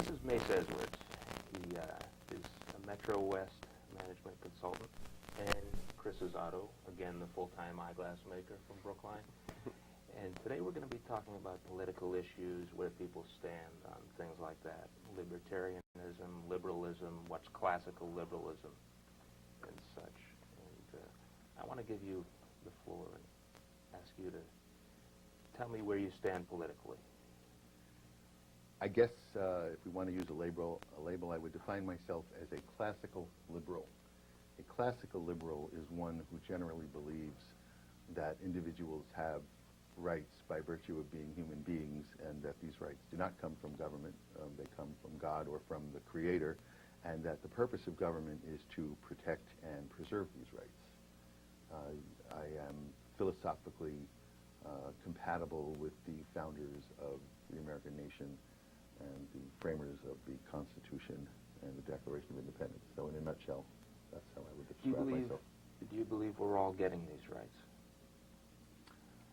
This is Mace Edwards. He is a Metro West management consultant, and Chris Otto, again the full-time eyeglass maker from Brookline. And today we're going to be talking about political issues, where people stand on things like that, libertarianism, liberalism, what's classical liberalism, and such. And I want to give you the floor and ask you to tell me where you stand politically. I guess if we want to use a label, I would define myself as a classical liberal. A classical liberal is one who generally believes that individuals have rights by virtue of being human beings, and that these rights do not come from government, they come from God or from the Creator, and that the purpose of government is to protect and preserve these rights. I am philosophically compatible with the founders of the American nation and the framers of the Constitution and the Declaration of Independence. So in a nutshell, that's how I would describe myself. Do you believe we're all getting these rights?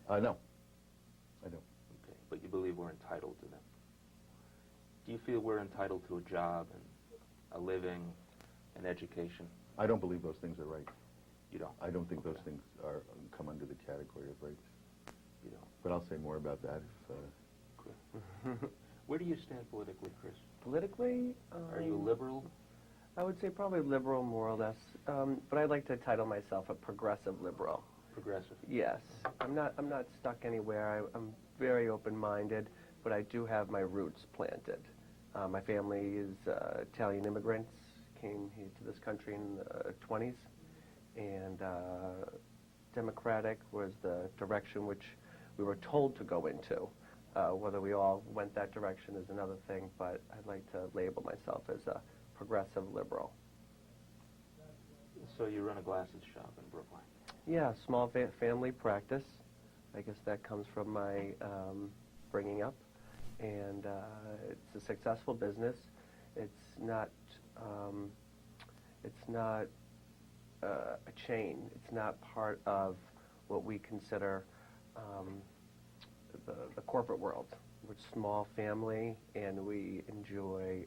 No, I don't. Okay, but you believe we're entitled to them. Do you feel we're entitled to a job and a living, an education? I don't believe those things are right. You don't? I don't think those things come under the category of rights. You don't? But I'll say more about that if... Where do you stand politically, Chris? Politically? Are you liberal? I would say probably liberal, more or less. But I'd like to title myself a progressive liberal. Progressive? Yes. I'm not stuck anywhere. I'm very open-minded, but I do have my roots planted. My family is Italian immigrants, came here to this country in the 20s, and Democratic was the direction which we were told to go into. Whether we all went that direction is another thing, but I'd like to label myself as a progressive liberal. So you run a glasses shop in Brookline? Yeah, small family practice. I guess that comes from my bringing up, and it's a successful business. It's not a chain. It's not part of what we consider the corporate world. We're a small family, and we enjoy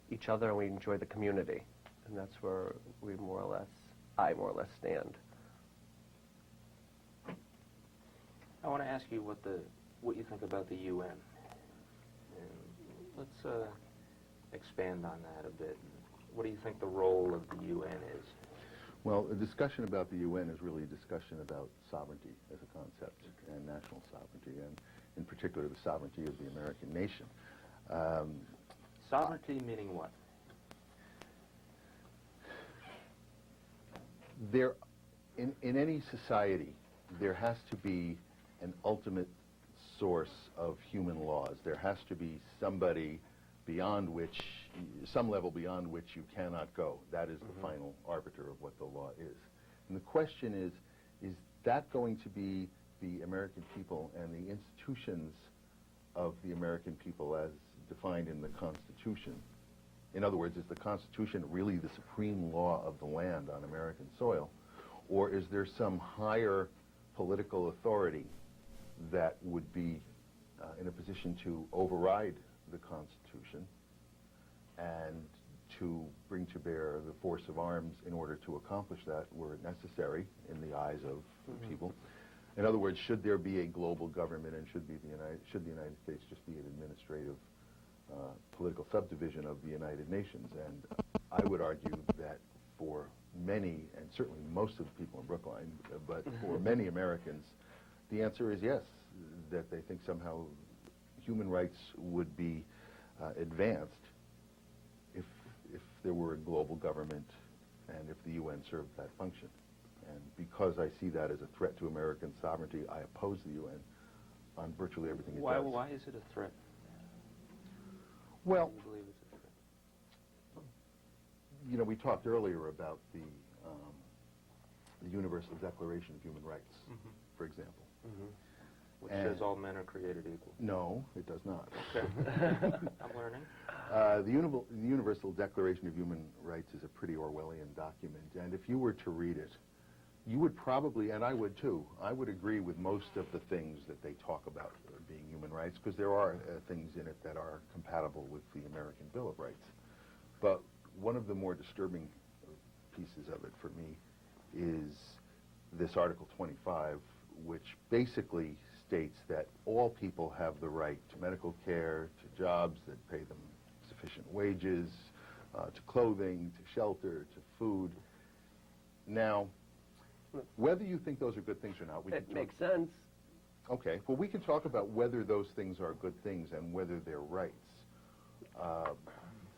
each other, and we enjoy the community, and that's where I more or less stand. I want to ask you what you think about the UN. And let's expand on that a bit. What do you think the role of the UN is? Well, a discussion about the UN is really a discussion about sovereignty as a concept and national sovereignty, and in particular the sovereignty of the American nation. Sovereignty meaning what? In any society, there has to be an ultimate source of human laws. There has to be somebody beyond which, some level beyond which you cannot go. That is the final arbiter of what the law is. And the question is that going to be the American people and the institutions of the American people as defined in the Constitution? In other words, is the Constitution really the supreme law of the land on American soil? Or is there some higher political authority that would be in a position to override the Constitution and to bring to bear the force of arms in order to accomplish that were it necessary in the eyes of people? In other words, should there be a global government, and should the United States just be an administrative political subdivision of the United Nations? And I would argue that for many, and certainly most of the people in Brookline, but for many Americans, the answer is yes, that they think somehow human rights would be advanced if there were a global government and if the UN served that function. And because I see that as a threat to American sovereignty, I oppose the UN on virtually everything it does. Why is it a threat? Well, Why do you believe it's a threat? you know, we talked earlier about the Universal Declaration of Human Rights, for example. Which says all men are created equal. No, it does not. Okay. I'm learning. The Universal Declaration of Human Rights is a pretty Orwellian document, and if you were to read it, you would probably, and I would too, I would agree with most of the things that they talk about being human rights, because there are things in it that are compatible with the American Bill of Rights. But one of the more disturbing pieces of it for me is this Article 25, which basically states that all people have the right to medical care, to jobs that pay them sufficient wages, to clothing, to shelter, to food. Now, whether you think those are good things or not, we can It makes sense. Okay, well, we can talk about whether those things are good things and whether they're rights.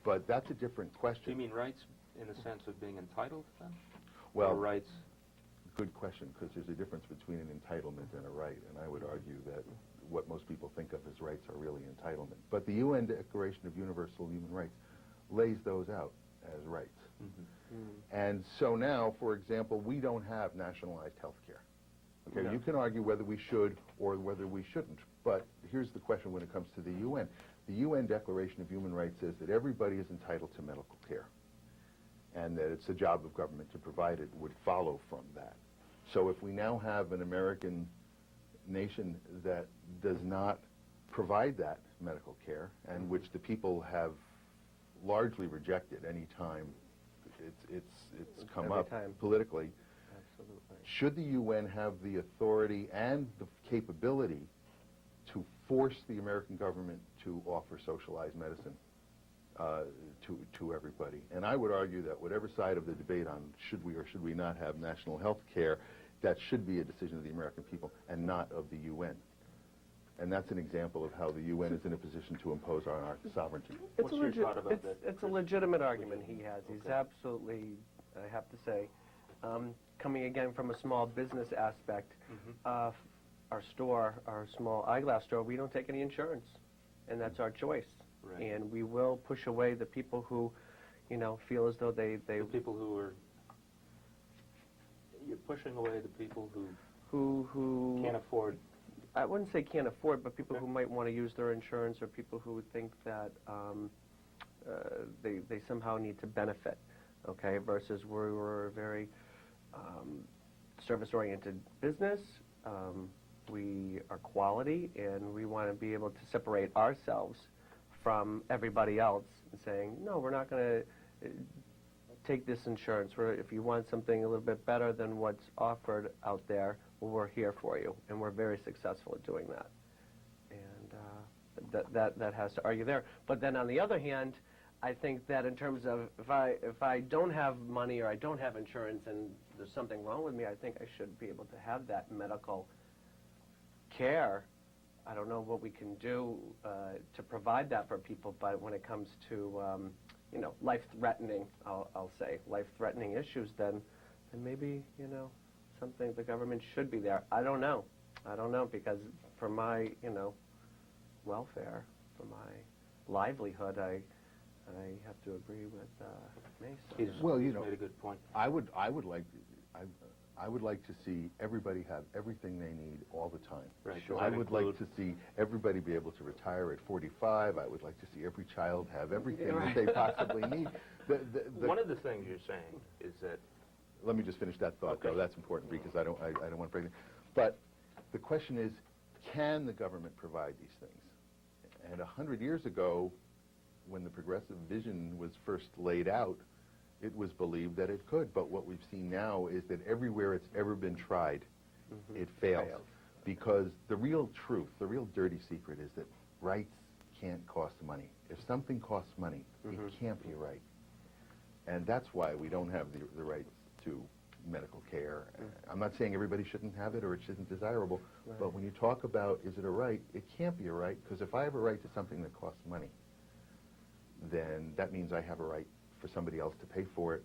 But that's a different question. Do you mean rights in the sense of being entitled to them? Well, or rights? Good question, because there's a difference between an entitlement and a right, and I would argue that what most people think of as rights are really entitlement. But the UN Declaration of Universal Human Rights lays those out as rights. And so now, for example, we don't have nationalized health care. Okay, No. you can argue whether we should or whether we shouldn't, but here's the question when it comes to the UN. The UN Declaration of Human Rights says that everybody is entitled to medical care, and that it's the job of government to provide it would follow from that. So if we now have an American nation that does not provide that medical care, and which the people have largely rejected any time it's come Every up time. politically, Absolutely. should the UN have the authority and the capability to force the American government to offer socialized medicine to everybody? And I would argue that whatever side of the debate on should we or should we not have national health care, that should be a decision of the American people and not of the UN. And that's an example of how the UN is in a position to impose on our sovereignty. What's your thought about that? It's a legitimate argument he has. He's absolutely, I have to say, coming again from a small business aspect, our store, our small eyeglass store, we don't take any insurance, and that's our choice. Right. And we will push away the people who, you know, feel as though they The people who are... You're pushing away the people who can't afford... I wouldn't say can't afford, but people who might want to use their insurance, or people who think that they somehow need to benefit, okay, versus we're a very service-oriented business. We are quality, and we want to be able to separate ourselves from everybody else and saying, no, we're not going to take this insurance. If you want something a little bit better than what's offered out there, well, we're here for you, and we're very successful at doing that. And that has to argue there. But then on the other hand, I think that in terms of if I don't have money or I don't have insurance and there's something wrong with me, I think I should be able to have that medical care. I don't know what we can do to provide that for people, but when it comes to you know, life-threatening, I'll say, life-threatening issues, then maybe, you know, something the government should be there. I don't know, because for my, you know, welfare, for my livelihood, I have to agree with Mason. Well, you know, made a good point. I would like to see everybody have everything they need all the time. Right. Sure. I would like to see everybody be able to retire at 45. I would like to see every child have everything that they possibly need. One of the things you're saying is that... Let me just finish that thought, Okay. though. That's important because I don't want to break it. But the question is, can the government provide these things? And 100 years ago, when the progressive vision was first laid out, it was believed that it could. But what we've seen now is that everywhere it's ever been tried, it fails. Because the real truth, the real dirty secret is that rights can't cost money. If something costs money, it can't be right. And that's why we don't have the rights to medical care. I'm not saying everybody shouldn't have it or it isn't desirable, but when you talk about is it a right, it can't be a right, because if I have a right to something that costs money, then that means I have a right for somebody else to pay for it,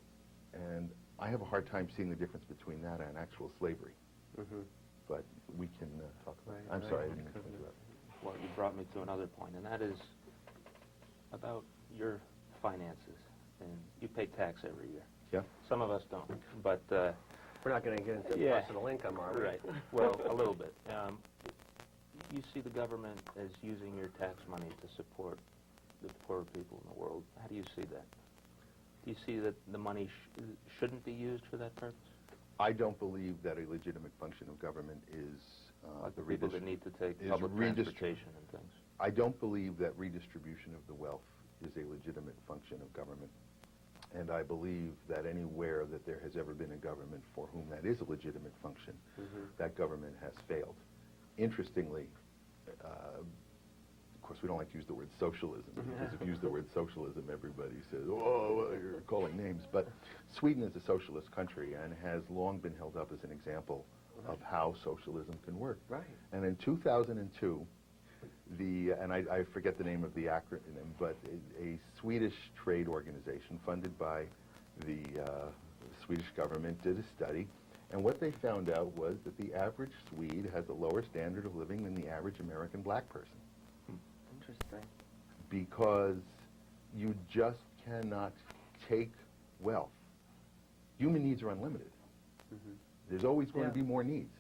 and I have a hard time seeing the difference between that and actual slavery. But we can talk about it. I'm sorry, I didn't mean to interrupt. Well, you brought me to another point, and that is about your finances. And you pay tax every year. Yeah. Some of us don't, but... We're not going to get into Yeah. personal income, are we? Right. Well, a little bit. You see the government as using your tax money to support the poorer people in the world. How do you see that? Do you see that the money shouldn't be used for that purpose? I don't believe that a legitimate function of government is Like the people that need to take is public transportation and things. I don't believe that redistribution of the wealth is a legitimate function of government. And I believe that anywhere that there has ever been a government for whom that is a legitimate function, that government has failed. Interestingly, of course, we don't like to use the word socialism, because if you use the word socialism, everybody says, oh, well, you're calling names. But Sweden is a socialist country and has long been held up as an example of how socialism can work. Right. And in 2002, and I forget the name of the acronym, but a Swedish trade organization funded by the Swedish government did a study, and what they found out was that the average Swede has a lower standard of living than the average American black person. Interesting. Because you just cannot take wealth. Human needs are unlimited. There's always going to be more needs.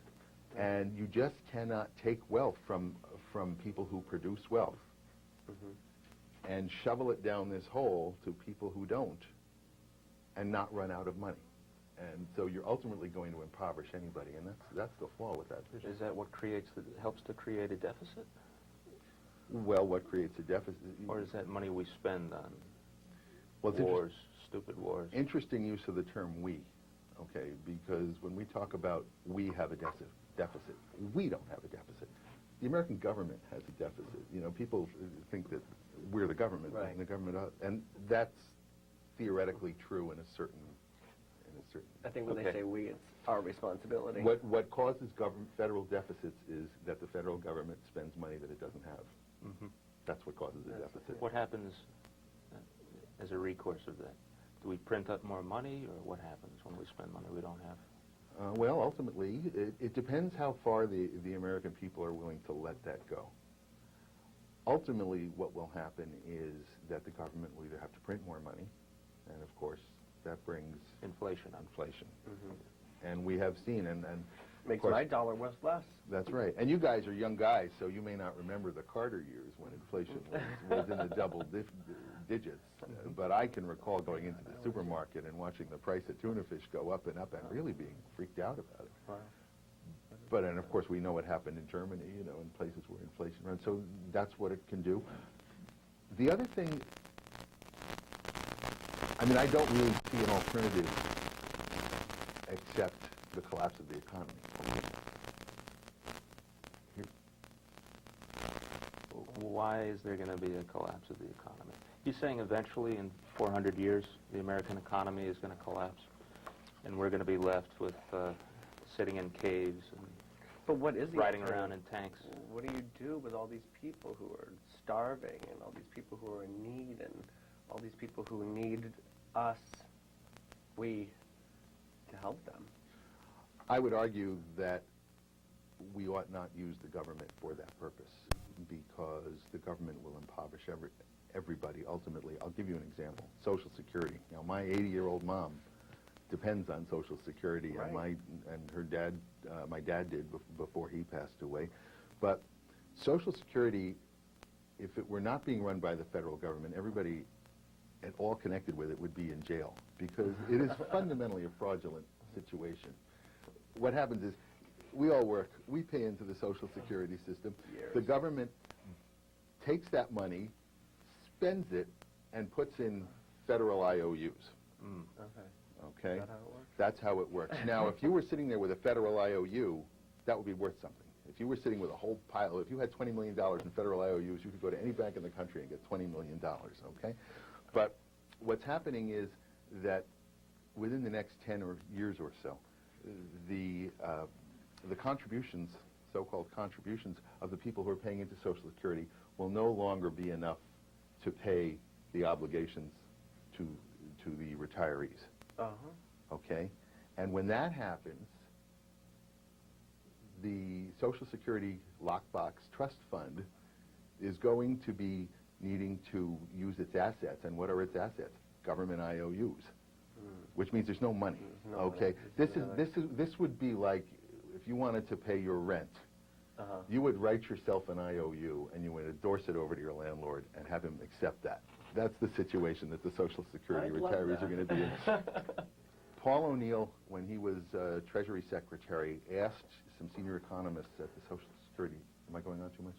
And you just cannot take wealth from people who produce wealth and shovel it down this hole to people who don't and not run out of money. And so you're ultimately going to impoverish anybody, and that's the flaw with that vision. Is that what helps to create a deficit? Well, what creates a deficit? Or is that money we spend on Well, wars, stupid wars? Interesting use of the term we, okay, because when we talk about we have a deficit, we don't have a deficit. The American government has a deficit. You know, people think that we're the government, Right. and the government, and that's theoretically true in a certain. I think when they say we, it's our responsibility. What causes federal deficits is that the federal government spends money that it doesn't have. That's what causes a deficit. What happens as a recourse of that? Do we print up more money, or what happens when we spend money we don't have? Well, ultimately, it depends how far the American people are willing to let that go. Ultimately, what will happen is that the government will either have to print more money, and of course, that brings inflation. And we have seen, and Makes course, my dollar worth less. That's right. And you guys are young guys, so you may not remember the Carter years when inflation was in the double digits. But I can recall going into the supermarket and watching the price of tuna fish go up and up and really being freaked out about it. Wow. But, and of course, we know what happened in Germany, you know, in places where inflation runs. So that's what it can do. The other thing, I mean, I don't really see an alternative except the collapse of the economy. Why is there going to be a collapse of the economy? He's saying eventually in 400 years the American economy is going to collapse and we're going to be left with sitting in caves and But what is the riding alternative? around in tanks. What do you do with all these people who are starving and all these people who are in need and all these people who need us, we, to help them? I would argue that we ought not use the government for that purpose because the government will impoverish everybody ultimately. I'll give you an example. Social Security. Now, my 80-year-old mom depends on Social Security, Right. and her dad, my dad did before he passed away. But Social Security, if it were not being run by the federal government, everybody at all connected with it would be in jail because it is fundamentally a fraudulent situation. What happens is we all work, we pay into the Social Security system. Years. The government takes that money, spends it, and puts in federal IOUs. Okay. Okay? Is that how it works? That's how it works. Now, if you were sitting there with a federal IOU, that would be worth something. If you were sitting with a whole pile, if you had $20 million in federal IOUs, you could go to any bank in the country and get $20 million, okay? But what's happening is that within the next 10 years or so, the contributions, so-called contributions of the people who are paying into Social Security will no longer be enough to pay the obligations to the retirees. Okay? And when that happens, the Social Security lockbox trust fund is going to be needing to use its assets. And what are its assets? Government IOUs, which means there's no money. No Okay? money. This would be like if you wanted to pay your rent. You would write yourself an IOU and you would endorse it over to your landlord and have him accept that. That's the situation that the Social Security I'd love retirees that. are going to be in. Paul O'Neill, when he was Treasury Secretary, asked some senior economists at the Social Security, am I going on too much?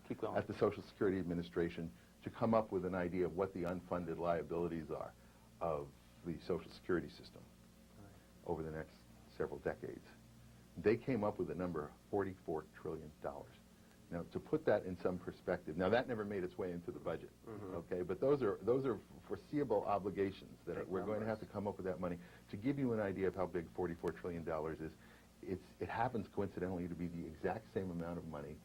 Keep going. At the Social Security Administration to come up with an idea of what the unfunded liabilities are of the Social Security system over the next several decades. They came up with a number of $44 trillion. Now, to put that in some perspective, now that never made its way into the budget, okay? But those are foreseeable obligations that we're going to have to come up with that money. To give you an idea of how big $44 trillion is, it happens coincidentally to be the exact same amount of money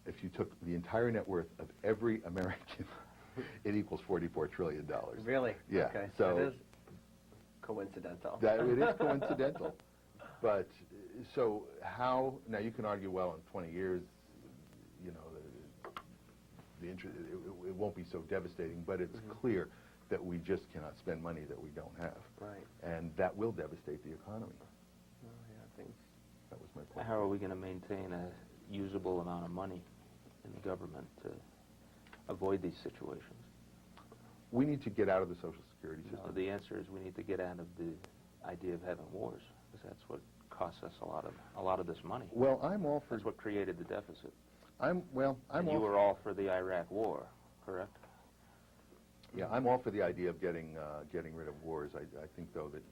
if you took the entire net worth of every American. It equals $44 trillion. Really? Yeah. Okay. So that is coincidental. it is coincidental. But so how, now you can argue, well, in 20 years, you know, the interest, it won't be so devastating, but it's clear that we just cannot spend money that we don't have. Right. And that will devastate the economy. Oh, yeah, I think That was my point. How are we going to maintain a usable amount of money in the government to avoid these situations? We need to get out of the Social Security system. No, the answer is we need to get out of the idea of having wars, because that's what costs us a lot of this money. Well, I'm all for. That's what created the deficit. I'm And you were all for the Iraq War, correct? Yeah, I'm all for the idea of getting rid of wars. I think, though, that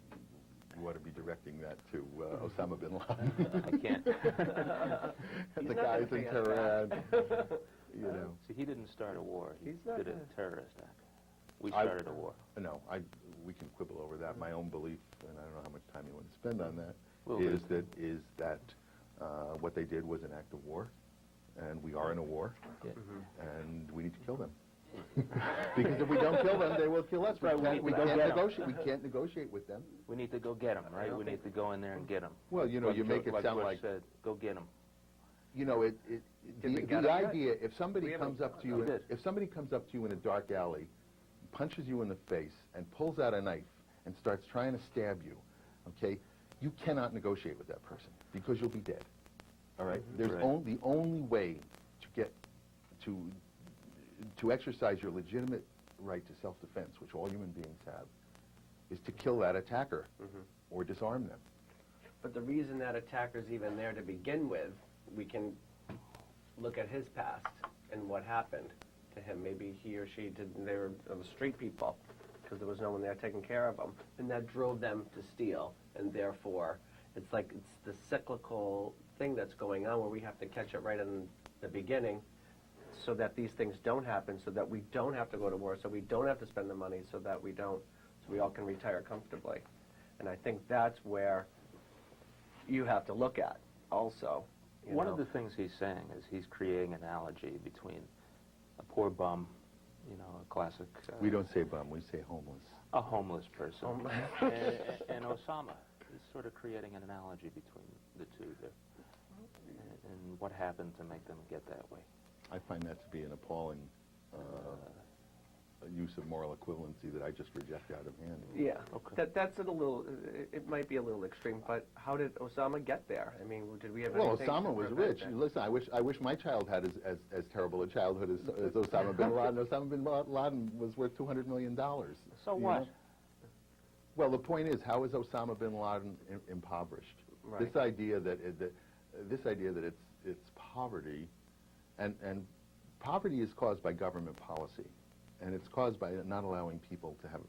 you ought to be directing that to Osama bin Laden. I can't. And the guys in Tehran, you know. See, he didn't start a war. He He's not did a gonna- terrorist act. We started a war. No, we can quibble over that. My own belief, and I don't know how much time you want to spend on that, Well, is that what they did was an act of war, and we are in a war, Yeah. and we need to kill them. Because if we don't kill them, they will kill us. Right, we can't negotiate. We can't negotiate with them. We need to go get them, right? We need to go in there and get them. Well, you know, you make it sound George like, said, go get them. you know, Did we get the 'em yet? idea. If somebody We haven't- comes up to you, We did. if somebody comes up to you in a dark alley, punches you in the face, and pulls out a knife and starts trying to stab you, okay, you cannot negotiate with that person because you'll be dead. All right. There's Right. the only way to get to exercise your legitimate right to self-defense, which all human beings have, is to kill that attacker or disarm them. But the reason that attacker's even there to begin with, we can look at his past and what happened to him. Maybe he or she they were street people because there was no one there taking care of them, and that drove them to steal. And therefore, it's the cyclical thing that's going on where we have to catch it right in the beginning, so that these things don't happen, so that we don't have to go to war, so we don't have to spend the money, so we all can retire comfortably. And I think that's where you have to look at also. One of the things he's saying is he's creating an analogy between a poor bum, you know, a classic... We don't say bum, we say homeless. A homeless person. and Osama is sort of creating an analogy between the two there. And what happened to make them get that way. I find that to be an appalling use of moral equivalency that I just reject out of hand. Yeah, Okay. that's a little, it might be a little extreme, but how did Osama get there? I mean, did we have Well, anything Osama to was prevent rich. that? Listen, I wish my child had as terrible a childhood as Osama bin Laden. Osama bin Laden was worth $200 million. So you what? know? Well, the point is, how is Osama bin Laden impoverished? Right. This idea that it's poverty, and poverty is caused by government policy, and it's caused by not allowing people to have.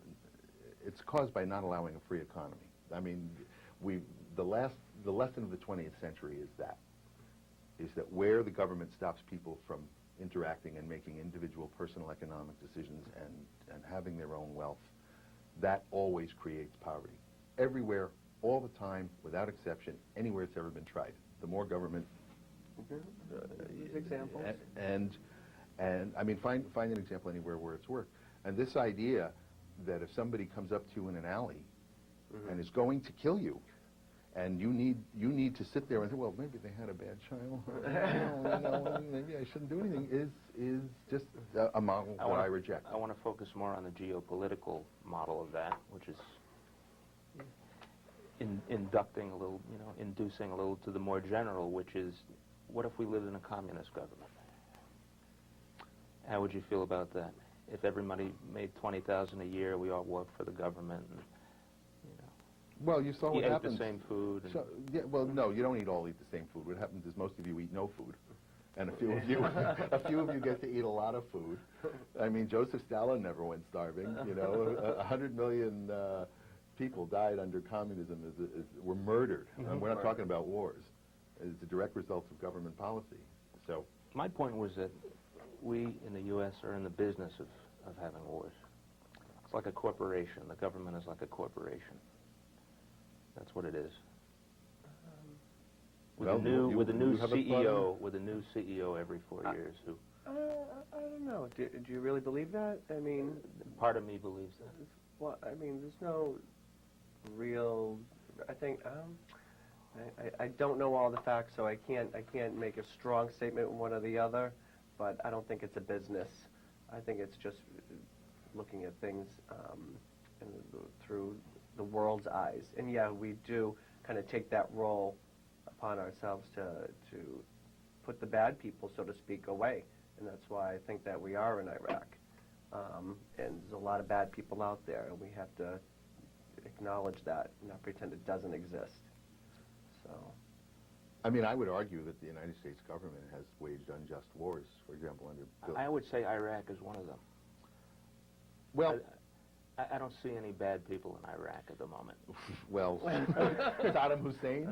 It's caused by not allowing a free economy. I mean, the lesson of the 20th century is that where the government stops people from interacting and making individual personal economic decisions and having their own wealth, that always creates poverty. Everywhere, all the time, without exception, anywhere it's ever been tried. The more government... Use examples. And I mean, find an example anywhere where it's worked. And this idea that if somebody comes up to you in an alley and is going to kill you, and you need to sit there and say, well, maybe they had a bad child, maybe I shouldn't do anything, is just a model that I reject. I want to focus more on the geopolitical model of that, which is inducing a little to the more general, which is, what if we lived in a communist government? How would you feel about that? If everybody made $20,000 a year, we all worked for the government, and, you know. Well, you saw He what ate happens. the same food. And So, yeah, well, no, you don't eat all eat the same food. What happens is most of you eat no food, and a few of you, a few of you get to eat a lot of food. I mean, Joseph Stalin never went starving. You know, 100 million people died under communism, were murdered. We're not talking about wars. It's a direct result of government policy. So, my point was that we in the U.S. are in the business of having wars. It's like a corporation. The government is like a corporation. That's what it is. With well, a new you with a new have a thought CEO on with a new CEO every 4 years. Who I don't know. Do you really believe that? I mean, part of me believes that. well, I mean, there's no real. I think I don't know all the facts, so I can't make a strong statement one or the other. But I don't think it's a business. I think it's just looking at things through the world's eyes. And yeah, we do kind of take that role upon ourselves to put the bad people, so to speak, away. And that's why I think that we are in Iraq. And there's a lot of bad people out there, and we have to acknowledge that and not pretend it doesn't exist. So, I mean, I would argue that the United States government has waged unjust wars, for example, under Bill. I would say Iraq is one of them. Well, I don't see any bad people in Iraq at the moment. well, Saddam Hussein,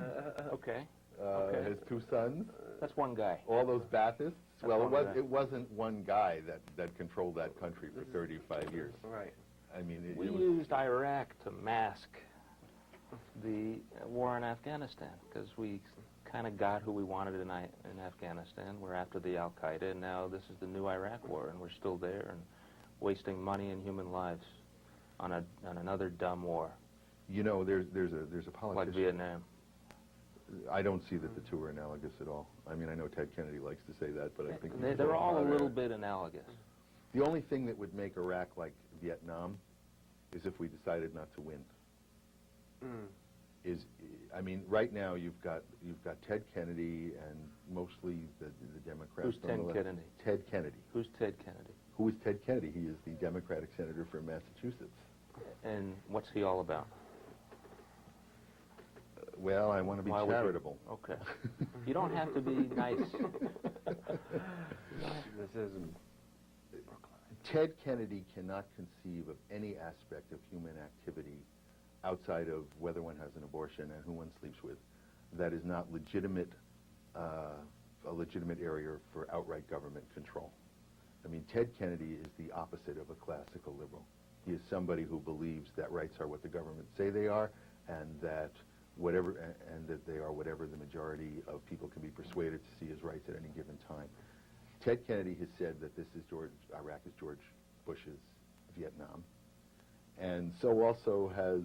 Okay, his two sons, that's one guy. all those Baathists. Well, one guy. it wasn't one guy that controlled that country for 35 years. right. I mean, We it was, used Iraq to mask the war in Afghanistan because we kind of got who we wanted in Afghanistan. We're after the Al-Qaeda, and now this is the new Iraq war, and we're still there and wasting money and human lives on another dumb war you know, there's a politician. like Vietnam. I don't see that the two are analogous at all. I mean, I know Ted Kennedy likes to say that, but I think They're all a little bit analogous. The only thing that would make Iraq like Vietnam is if we decided not to win. I mean, right now you've got Ted Kennedy and mostly the Democrats. Who's Ted Kennedy? Ted Kennedy. Who's Ted Kennedy? Who is Ted Kennedy? He is the Democratic senator from Massachusetts. And what's he all about? Well, I want to be Why would you- charitable. Okay. You don't have to be nice. This is Ted Kennedy cannot conceive of any aspect of human activity outside of whether one has an abortion and who one sleeps with that is not legitimate, a legitimate area for outright government control. I mean, Ted Kennedy is the opposite of a classical liberal. He is somebody who believes that rights are what the government say they are, and that they are whatever the majority of people can be persuaded to see as rights at any given time. Ted Kennedy has said that Iraq is George Bush's Vietnam, and so also has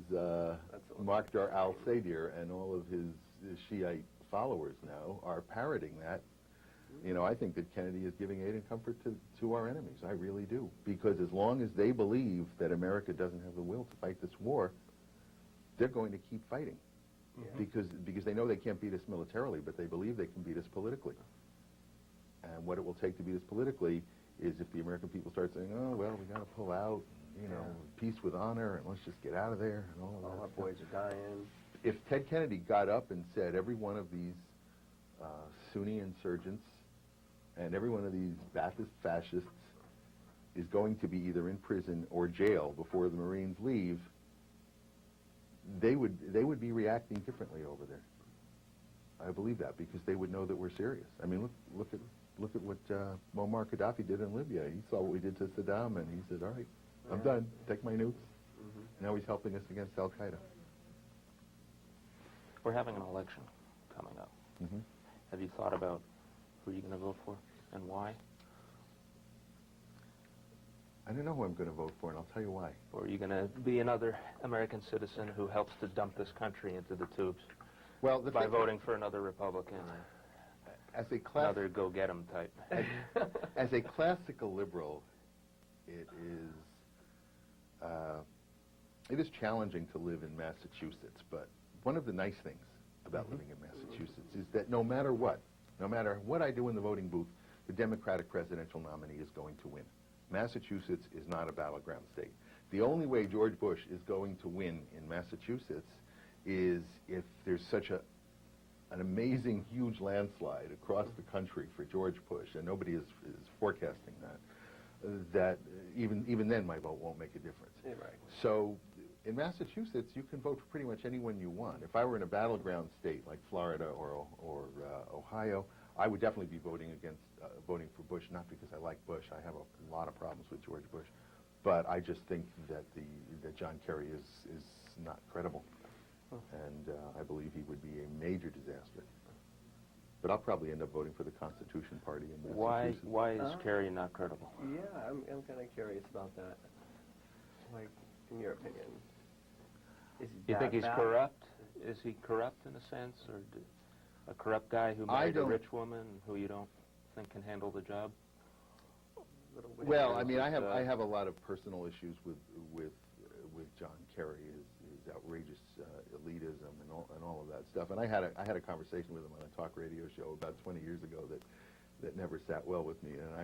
Mukhtar al-Sadr, and all of his Shiite followers now are parroting that. You know, I think that Kennedy is giving aid and comfort to our enemies. I really do. Because as long as they believe that America doesn't have the will to fight this war, they're going to keep fighting. Because they know they can't beat us militarily, but they believe they can beat us politically. And what it will take to beat us politically is if the American people start saying, oh, well, we got to pull out, you know, peace with honor, and let's just get out of there, and all of that our stuff. boys are dying. If Ted Kennedy got up and said every one of these Sunni insurgents and every one of these Ba'athist fascists is going to be either in prison or jail before the Marines leave, they would be reacting differently over there. I believe that because they would know that we're serious. I mean, look at what Muammar Gaddafi did in Libya. He saw what we did to Saddam, and he said, "All right, I'm done. Take my nukes." Now he's helping us against Al Qaeda. We're having an election coming up. Have you thought about who you're going to vote for and why? I don't know who I'm going to vote for, and I'll tell you why. Or are you going to be another American citizen who helps to dump this country into the tubes Well, by voting for another Republican, as a another go-get-'em type? as a classical liberal, it is challenging to live in Massachusetts. But one of the nice things about living in Massachusetts is that no matter what I do in the voting booth, the Democratic presidential nominee is going to win. Massachusetts is not a battleground state. The only way George Bush is going to win in Massachusetts is if there's such an amazing, huge landslide across the country for George Bush, and nobody is forecasting that even then my vote won't make a difference. Yeah, right. So in Massachusetts, you can vote for pretty much anyone you want. If I were in a battleground state like Florida or Ohio, I would definitely be voting for Bush, not because I like Bush. I have a lot of problems with George Bush, but I just think that that John Kerry is not credible, and I believe he would be a major disaster. But I'll probably end up voting for the Constitution Party in Massachusetts. Why is Kerry not credible? Yeah, I'm kind of curious about that. Like, in your opinion, is he You think he's bad? corrupt? Is he corrupt in a sense, or a corrupt guy who married a rich woman who you don't think can handle the job? Well, I mean, I have a lot of personal issues with John Kerry, his outrageous elitism and all of that stuff. And I had a conversation with him on a talk radio show about 20 years ago that never sat well with me, and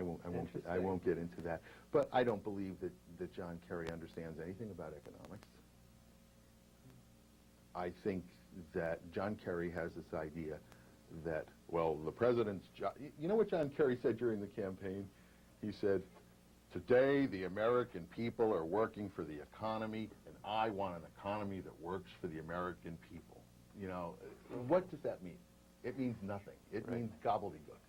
I won't get into that. But I don't believe that John Kerry understands anything about economics. I think that John Kerry has this idea that, well, the president's job. You know what John Kerry said during the campaign? He said, "Today the American people are working for the economy, and I want an economy that works for the American people." You know, what does that mean? It means nothing. It means gobbledygook.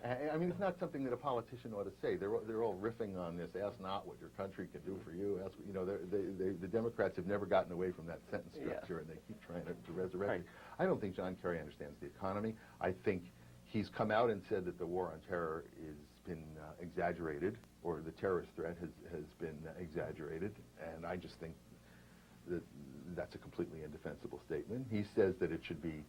I mean, it's not something that a politician ought to say. They're all riffing on this. Ask not what your country can do for you. Ask, you know, the Democrats have never gotten away from that sentence structure, and they keep trying to resurrect it. I don't think John Kerry understands the economy. I think he's come out and said that the war on terror has been exaggerated, or the terrorist threat has been exaggerated, and I just think that that's a completely indefensible statement. He says that it should be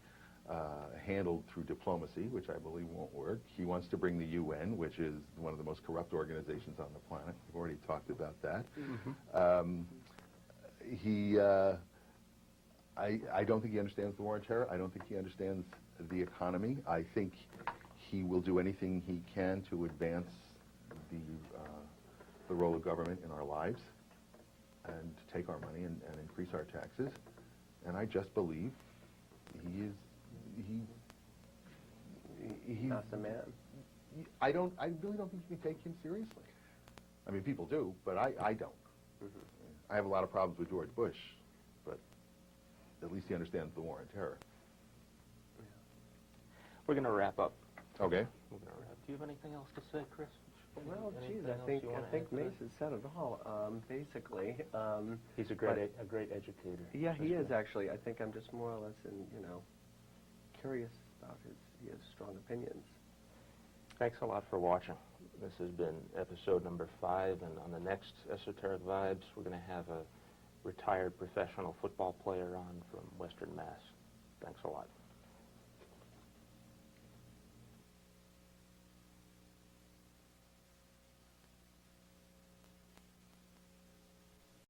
handled through diplomacy, which I believe won't work. He wants to bring the UN, which is one of the most corrupt organizations on the planet. We've already talked about that. I don't think he understands the war on terror. I don't think he understands the economy. I think he will do anything he can to advance the role of government in our lives and to take our money and increase our taxes. And I just believe he's not the man. I really don't think you can take him seriously. I mean, people do, but I don't. I have a lot of problems with George Bush, but at least he understands the war on terror. We're going to wrap up. Okay. We're gonna wrap. Do you have anything else to say, Chris? Well, geez, Anything I else you think wanna add Mace to has said it all. Basically, He's a great educator. yeah, he is actually. I think I'm just more or less, curious about he has strong opinions. Thanks a lot for watching. This has been episode number 5, and on the next Esoteric Vibes, we're going to have a retired professional football player on from Western Mass. Thanks a lot.